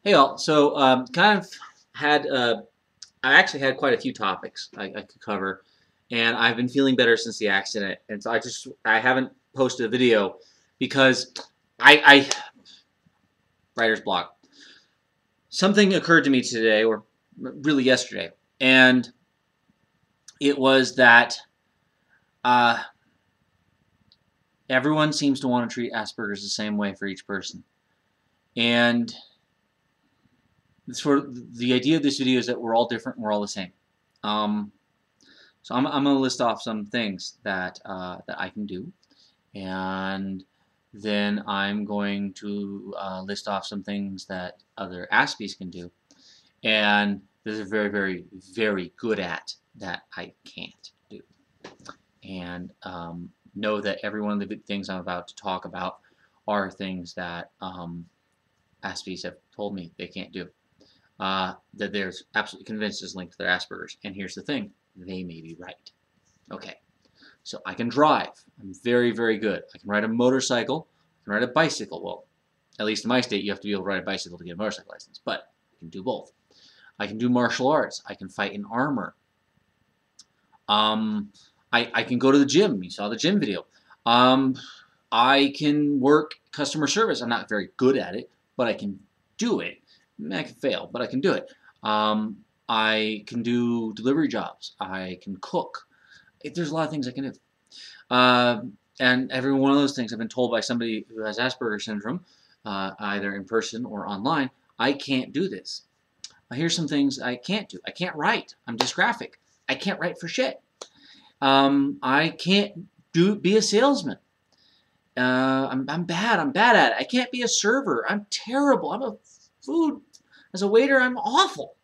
Hey all, so kind of had I actually had quite a few topics I could cover, and I've been feeling better since the accident, and so I haven't posted a video because I writer's block. Something occurred to me today, or really yesterday, and it was that uh, everyone seems to want to treat Asperger's the same way for each person, and the idea of this video is that we're all different and we're all the same. Um, So I'm going to list off some things that I can do, and then I'm going to list off some things that other Aspies can do, and that they're very, very, very good at that I can't do. And know that every one of the things I'm about to talk about are things that Aspies have told me they can't do. That they're absolutely convinced is linked to their Asperger's. And here's the thing, they may be right. Okay, so I can drive. I'm very, very good. I can ride a motorcycle. I can ride a bicycle. Well, at least in my state, you have to be able to ride a bicycle to get a motorcycle license, but I can do both. I can do martial arts. I can fight in armor. I can go to the gym. You saw the gym video. I can work customer service. I'm not very good at it, but I can do it. I can fail, but I can do it. I can do delivery jobs. I can cook. There's a lot of things I can do. And every one of those things I've been told by somebody who has Asperger's syndrome, either in person or online, I can't do this. Here's some things I can't do. I can't write. I'm dysgraphic. I can't write for shit. I can't be a salesman. I'm bad. I'm bad at it. I can't be a server. I'm terrible. As a waiter, I'm awful.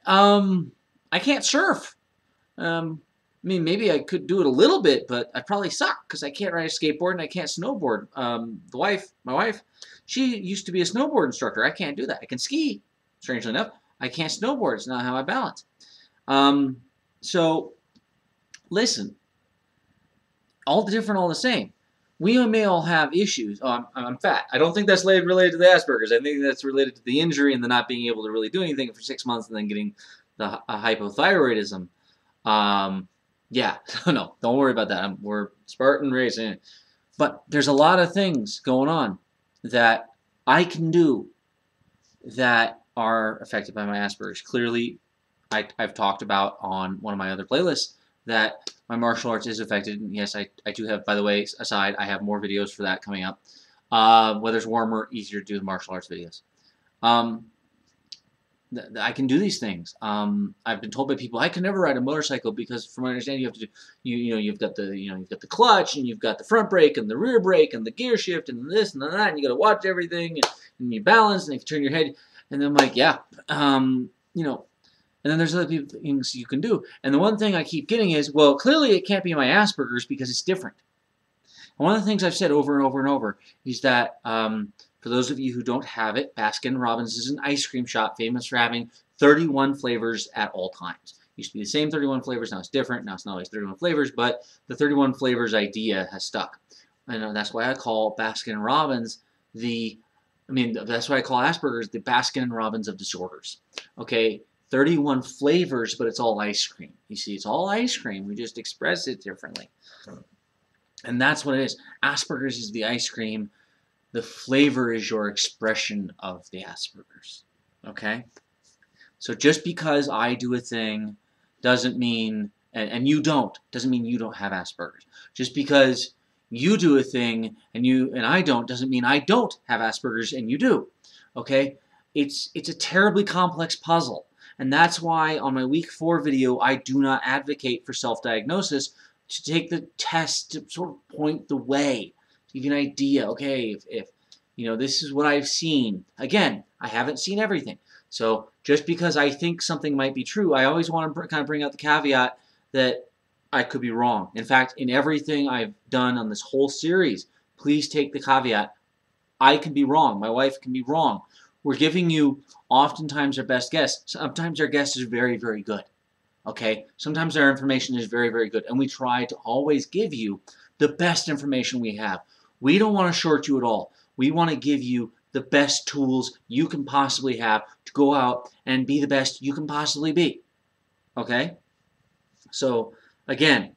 I can't surf. I mean, maybe I could do it a little bit, but I'd probably suck because I can't ride a skateboard and I can't snowboard. My wife, she used to be a snowboard instructor. I can't do that. I can ski, strangely enough. I can't snowboard. It's not how I balance. So, listen, all different, all the same. We may all have issues. Oh, I'm fat. I don't think that's related to the Asperger's. I think that's related to the injury and the not being able to really do anything for 6 months and then getting the hypothyroidism. Yeah, no, don't worry about that. We're Spartan racing. But there's a lot of things going on that I can do that are affected by my Asperger's. Clearly, I've talked about on one of my other playlists that my martial arts is affected. And yes, I do have, by the way, aside, I have more videos for that coming up. Whether it's warmer, easier to do the martial arts videos. I can do these things. I've been told by people I can never ride a motorcycle because, from what I understand, you have to do you've got the clutch and you've got the front brake and the rear brake and the gear shift and this and that and you got to watch everything and you balance and if you turn your head and then I'm like yeah and then there's other things you can do and the one thing I keep getting is well clearly it can't be my Asperger's because it's different. And one of the things I've said over and over and over is that for those of you who don't have it, Baskin Robins is an ice cream shop famous for having 31 flavors at all times. It used to be the same 31 flavors, now it's different. Now it's not always 31 flavors, but the 31 flavors idea has stuck. And that's why I call Baskin Robins that's why I call Asperger's the Baskin Robbins of disorders. Okay, 31 flavors, but it's all ice cream. You see, it's all ice cream. We just express it differently. And that's what it is. Asperger's is the ice cream. The flavor is your expression of the Asperger's. Okay? So just because I do a thing doesn't mean, and you don't, doesn't mean you don't have Asperger's. Just because you do a thing and I don't, doesn't mean I don't have Asperger's and you do. Okay? It's a terribly complex puzzle. And that's why on my week 4 video, I do not advocate for self-diagnosis to take the test to sort of point the way. Give you an idea, okay, if this is what I've seen. Again, I haven't seen everything. So just because I think something might be true, I always want to kind of bring out the caveat that I could be wrong. In fact, in everything I've done on this whole series, please take the caveat, I can be wrong. My wife can be wrong. We're giving you oftentimes our best guess. Sometimes our guess is very, very good. Okay? Sometimes our information is very, very good. And we try to always give you the best information we have. We don't want to short you at all. We want to give you the best tools you can possibly have to go out and be the best you can possibly be. Okay? So, again,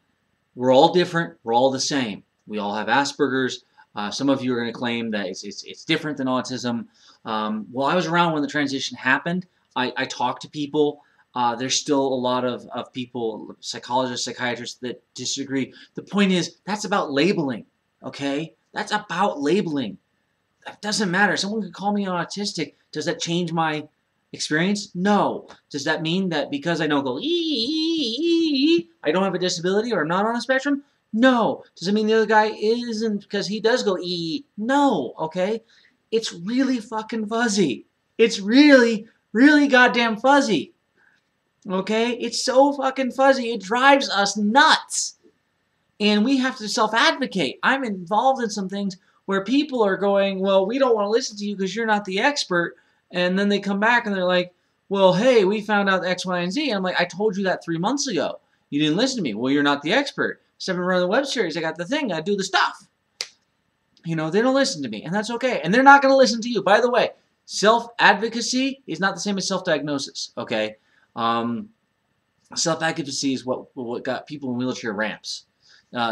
we're all different. We're all the same. We all have Asperger's. Some of you are going to claim that it's different than autism. Well, I was around when the transition happened. I talked to people. There's still a lot of people, psychologists, psychiatrists, that disagree. The point is, that's about labeling, okay? That's about labeling. That doesn't matter. Someone could call me autistic. Does that change my experience? No. Does that mean that because I don't go I don't have a disability or I'm not on a spectrum? No. Does it mean the other guy isn't because he does go No. Okay? It's really fucking fuzzy. It's really, really goddamn fuzzy. Okay? It's so fucking fuzzy. It drives us nuts. And we have to self-advocate. I'm involved in some things where people are going, well, we don't want to listen to you because you're not the expert. And then they come back and they're like, well, hey, we found out X, Y, and Z. And I'm like, I told you that 3 months ago. You didn't listen to me. Well, you're not the expert. 7 run the web series. I got the thing. I do the stuff. You know, they don't listen to me. And that's okay. And they're not going to listen to you. By the way, self-advocacy is not the same as self-diagnosis. Okay? Self-advocacy is what got people in wheelchair ramps.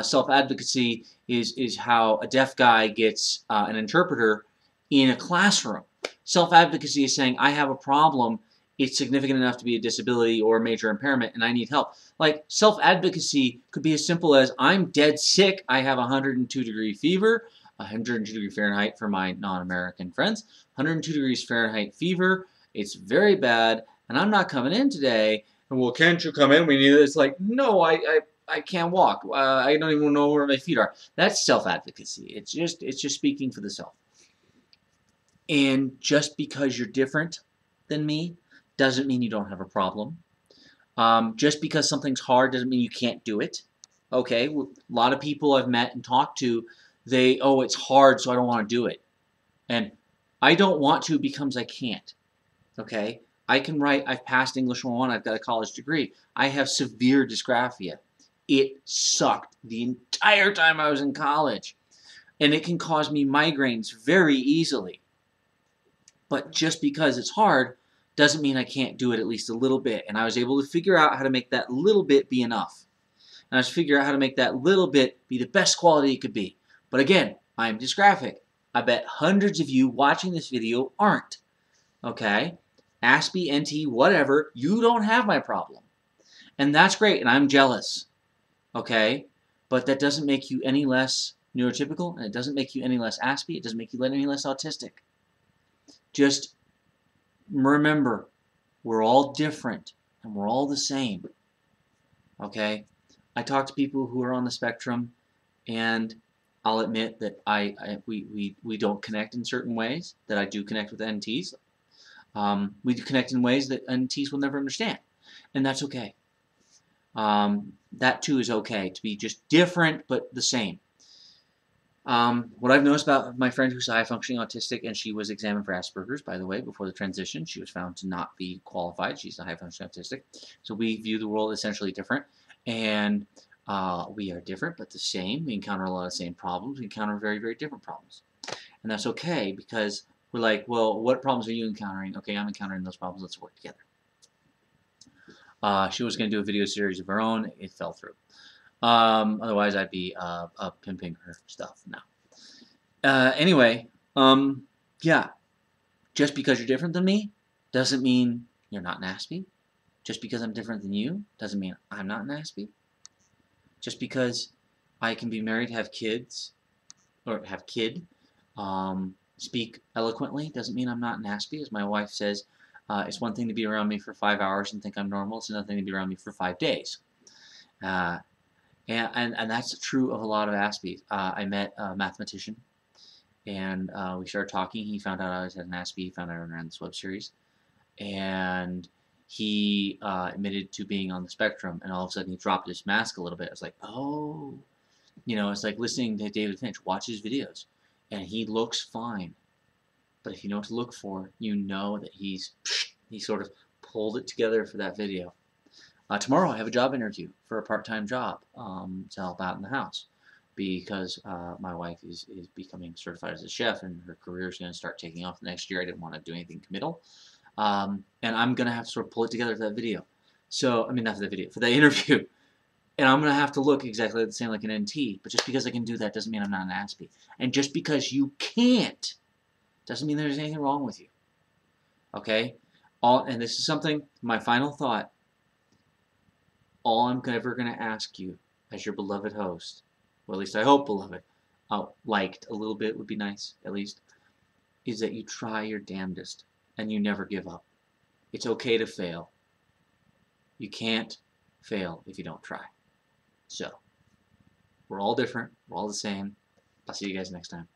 Self-advocacy is how a deaf guy gets an interpreter in a classroom. Self-advocacy is saying, I have a problem, it's significant enough to be a disability or a major impairment, and I need help. Like, self-advocacy could be as simple as, I'm dead sick, I have 102-degree fever, 102-degree Fahrenheit for my non-American friends, 102 degrees Fahrenheit fever, it's very bad, and I'm not coming in today. And, well, can't you come in? We need it. It's like, no, I can't walk. I don't even know where my feet are. That's self-advocacy. It's just speaking for the self. And just because you're different than me doesn't mean you don't have a problem. Just because something's hard doesn't mean you can't do it. Okay, a lot of people I've met and talked to, it's hard, so I don't want to do it. And I don't want to becomes I can't. Okay, I can write. I've passed English 101. I've got a college degree. I have severe dysgraphia. It sucked the entire time I was in college. And it can cause me migraines very easily. But just because it's hard doesn't mean I can't do it at least a little bit. And I was able to figure out how to make that little bit be enough. And I was figuring out how to make that little bit be the best quality it could be. But again, I'm dysgraphic. I bet hundreds of you watching this video aren't. Okay? Aspie, NT, whatever, you don't have my problem. And that's great, and I'm jealous. Okay? But that doesn't make you any less neurotypical, and it doesn't make you any less Aspie, it doesn't make you any less autistic. Just remember, we're all different, and we're all the same. Okay? I talk to people who are on the spectrum, and I'll admit that we don't connect in certain ways, that I do connect with NTs. We do connect in ways that NTs will never understand, and that's okay. That too is okay, to be just different but the same. What I've noticed about my friend who's high-functioning autistic, and she was examined for Asperger's, by the way, before the transition. She was found to not be qualified. She's a high-functioning autistic. So we view the world essentially different, and we are different but the same. We encounter a lot of the same problems. We encounter very, very different problems. And that's okay, because we're like, well, what problems are you encountering? Okay, I'm encountering those problems. Let's work together. She was going to do a video series of her own. It fell through. Otherwise, I'd be pimping her stuff now. Anyway, yeah. Just because you're different than me doesn't mean you're not an Aspie. Just because I'm different than you doesn't mean I'm not an Aspie. Just because I can be married, have kids, or have kid, speak eloquently doesn't mean I'm not an Aspie. As my wife says, it's one thing to be around me for 5 hours and think I'm normal. It's another thing to be around me for 5 days. And that's true of a lot of Aspies. I met a mathematician, and we started talking. He found out I was an Aspie. He found out I ran this web series. And he admitted to being on the spectrum, and all of a sudden he dropped his mask a little bit. I was like, oh. You know, it's like listening to David Finch. Watch his videos, and he looks fine. But if you know what to look for, you know that he sort of pulled it together for that video. Tomorrow I have a job interview for a part-time job to help out in the house. because my wife is becoming certified as a chef and her career is going to start taking off next year. I didn't want to do anything committal. And I'm going to have to sort of pull it together for that video. So, I mean, not for the video, for that interview. And I'm going to have to look exactly the same like an NT. But just because I can do that doesn't mean I'm not an Aspie. And just because you can't doesn't mean there's anything wrong with you. Okay? And this is something, my final thought. All I'm ever going to ask you as your beloved host, well, at least I hope beloved, liked a little bit would be nice, at least, is that you try your damnedest and you never give up. It's okay to fail. You can't fail if you don't try. So, we're all different. We're all the same. I'll see you guys next time.